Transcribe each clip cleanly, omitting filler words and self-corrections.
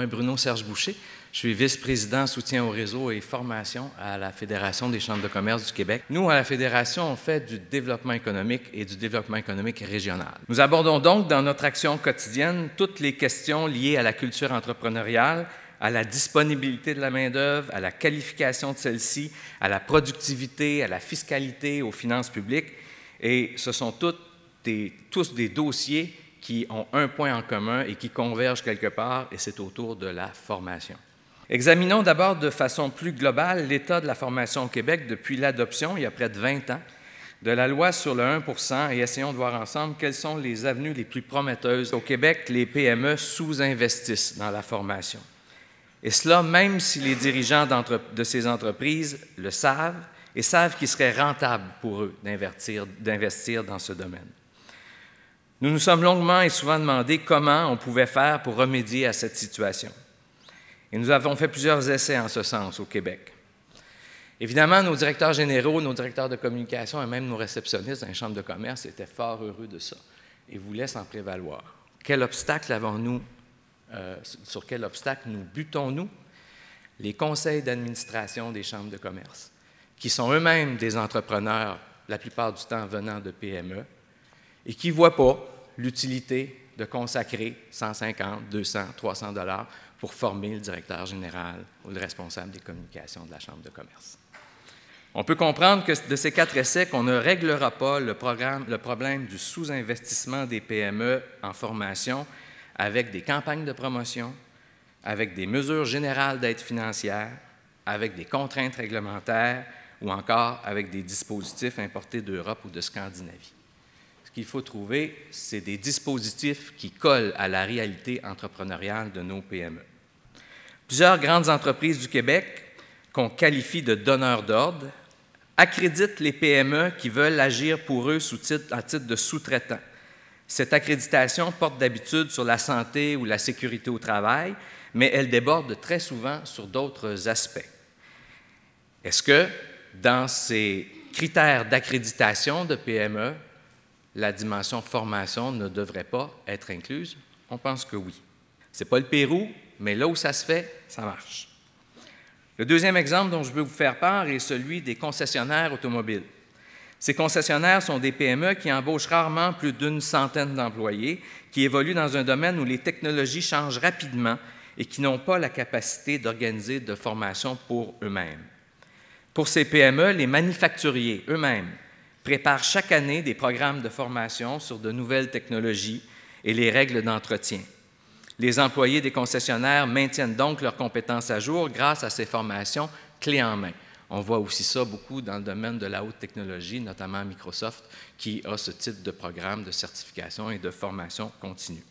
Bruno Serge Boucher. Je suis vice-président soutien au réseau et formation à la Fédération des chambres de commerce du Québec. Nous, à la Fédération, on fait du développement économique et du développement économique régional. Nous abordons donc dans notre action quotidienne toutes les questions liées à la culture entrepreneuriale, à la disponibilité de la main-d'œuvre, à la qualification de celle-ci, à la productivité, à la fiscalité, aux finances publiques. Et ce sont tous des dossiers qui ont un point en commun et qui convergent quelque part, et c'est autour de la formation. Examinons d'abord de façon plus globale l'état de la formation au Québec depuis l'adoption, il y a près de 20 ans, de la loi sur le 1 % et essayons de voir ensemble quelles sont les avenues les plus prometteuses. Au Québec, les PME sous-investissent dans la formation. Et cela, même si les dirigeants de ces entreprises le savent et savent qu'il serait rentable pour eux d'investir dans ce domaine. Nous nous sommes longuement et souvent demandé comment on pouvait faire pour remédier à cette situation. Et nous avons fait plusieurs essais en ce sens au Québec. Évidemment, nos directeurs généraux, nos directeurs de communication et même nos réceptionnistes dans les chambres de commerce étaient fort heureux de ça et voulaient s'en prévaloir. Quel obstacle avons-nous? Sur quel obstacle nous butons-nous? Les conseils d'administration des chambres de commerce, qui sont eux-mêmes des entrepreneurs, la plupart du temps venant de PME, et qui ne voient pas l'utilité de consacrer 150, 200, 300 $ pour former le directeur général ou le responsable des communications de la Chambre de commerce. On peut comprendre que de ces 4 essais qu'on ne réglera pas le problème du sous-investissement des PME en formation avec des campagnes de promotion, avec des mesures générales d'aide financière, avec des contraintes réglementaires ou encore avec des dispositifs importés d'Europe ou de Scandinavie. Ce qu'il faut trouver, c'est des dispositifs qui collent à la réalité entrepreneuriale de nos PME. Plusieurs grandes entreprises du Québec, qu'on qualifie de donneurs d'ordre, accréditent les PME qui veulent agir pour eux à titre de sous-traitants. Cette accréditation porte d'habitude sur la santé ou la sécurité au travail, mais elle déborde très souvent sur d'autres aspects. Est-ce que, dans ces critères d'accréditation de PME, la dimension formation ne devrait pas être incluse? On pense que oui. Ce n'est pas le Pérou, mais là où ça se fait, ça marche. Le deuxième exemple dont je veux vous faire part est celui des concessionnaires automobiles. Ces concessionnaires sont des PME qui embauchent rarement plus d'une centaine d'employés, qui évoluent dans un domaine où les technologies changent rapidement et qui n'ont pas la capacité d'organiser de formation pour eux-mêmes. Pour ces PME, les manufacturiers eux-mêmes préparent chaque année des programmes de formation sur de nouvelles technologies et les règles d'entretien. Les employés des concessionnaires maintiennent donc leurs compétences à jour grâce à ces formations clés en main. On voit aussi ça beaucoup dans le domaine de la haute technologie, notamment Microsoft, qui a ce type de programme de certification et de formation continue.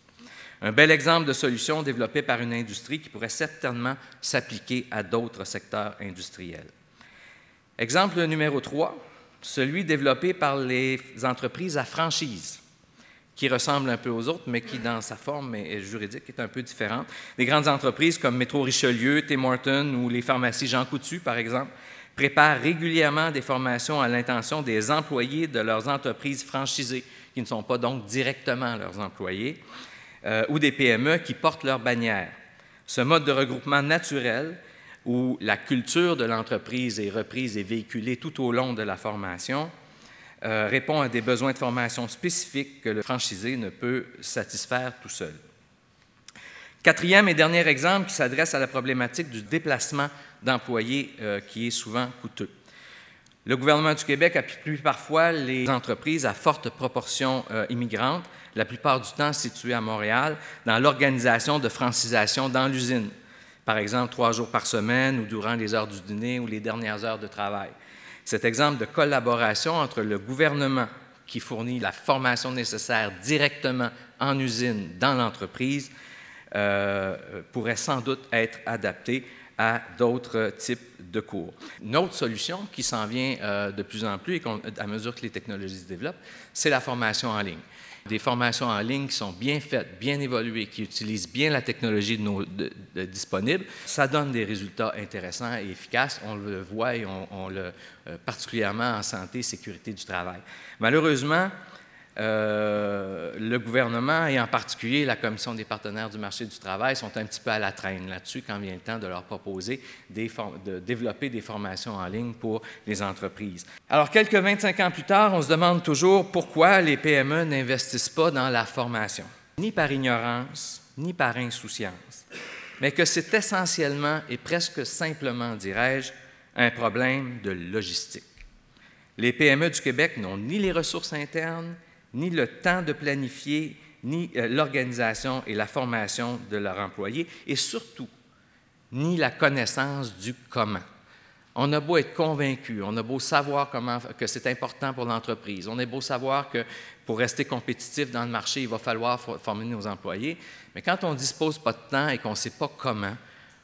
Un bel exemple de solution développée par une industrie qui pourrait certainement s'appliquer à d'autres secteurs industriels. Exemple numéro 3, celui développé par les entreprises à franchise, qui ressemblent un peu aux autres, mais qui, dans sa forme juridique, est un peu différente. Des grandes entreprises comme Métro Richelieu, Tim Hortons ou les pharmacies Jean Coutu, par exemple, préparent régulièrement des formations à l'intention des employés de leurs entreprises franchisées, qui ne sont pas donc directement leurs employés, ou des PME qui portent leur bannière. Ce mode de regroupement naturel, où la culture de l'entreprise est reprise et véhiculée tout au long de la formation, répond à des besoins de formation spécifiques que le franchisé ne peut satisfaire tout seul. Quatrième et dernier exemple qui s'adresse à la problématique du déplacement d'employés qui est souvent coûteux. Le gouvernement du Québec appuie parfois les entreprises à forte proportion immigrantes, la plupart du temps situées à Montréal, dans l'organisation de francisation dans l'usine. Par exemple, 3 jours par semaine ou durant les heures du dîner ou les dernières heures de travail. Cet exemple de collaboration entre le gouvernement qui fournit la formation nécessaire directement en usine dans l'entreprise pourrait sans doute être adapté à d'autres types de cours. Une autre solution qui s'en vient de plus en plus et à mesure que les technologies se développent, c'est la formation en ligne. Des formations en ligne qui sont bien faites, bien évoluées, qui utilisent bien la technologie disponible, ça donne des résultats intéressants et efficaces. On le voit et particulièrement en santé et sécurité du travail. Malheureusement, le gouvernement et en particulier la Commission des partenaires du marché du travail sont un petit peu à la traîne là-dessus quand vient le temps de leur proposer de développer des formations en ligne pour les entreprises. Alors, quelques 25 ans plus tard, on se demande toujours pourquoi les PME n'investissent pas dans la formation, ni par ignorance, ni par insouciance, mais que c'est essentiellement et presque simplement, dirais-je, un problème de logistique. Les PME du Québec n'ont ni les ressources internes, ni le temps de planifier, ni l'organisation et la formation de leurs employés, et surtout, ni la connaissance du comment. On a beau être convaincu, on a beau savoir que c'est important pour l'entreprise, on a beau savoir que pour rester compétitif dans le marché, il va falloir former nos employés, mais quand on ne dispose pas de temps et qu'on ne sait pas comment,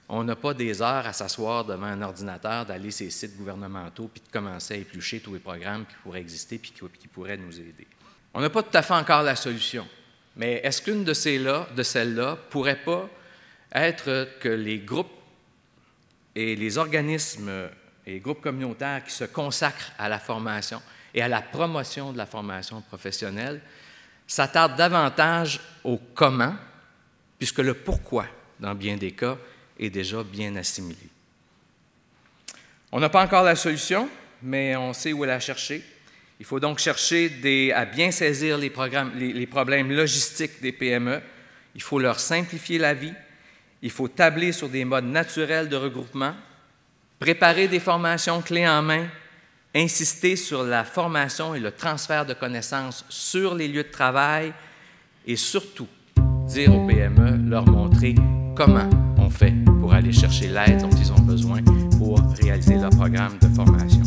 on n'a pas des heures à s'asseoir devant un ordinateur, d'aller sur les sites gouvernementaux, puis de commencer à éplucher tous les programmes qui pourraient exister puis qui pourraient nous aider. On n'a pas tout à fait encore la solution, mais est-ce qu'une de celles-là ne pourrait pas être que les groupes et les organismes et les groupes communautaires qui se consacrent à la formation et à la promotion de la formation professionnelle s'attardent davantage au comment, puisque le pourquoi, dans bien des cas, est déjà bien assimilé. On n'a pas encore la solution, mais on sait où la chercher. Il faut donc chercher à bien saisir les problèmes logistiques des PME. Il faut leur simplifier la vie. Il faut tabler sur des modes naturels de regroupement, préparer des formations clés en main, insister sur la formation et le transfert de connaissances sur les lieux de travail et surtout dire aux PME, leur montrer comment on fait pour aller chercher l'aide dont ils ont besoin pour réaliser leur programme de formation.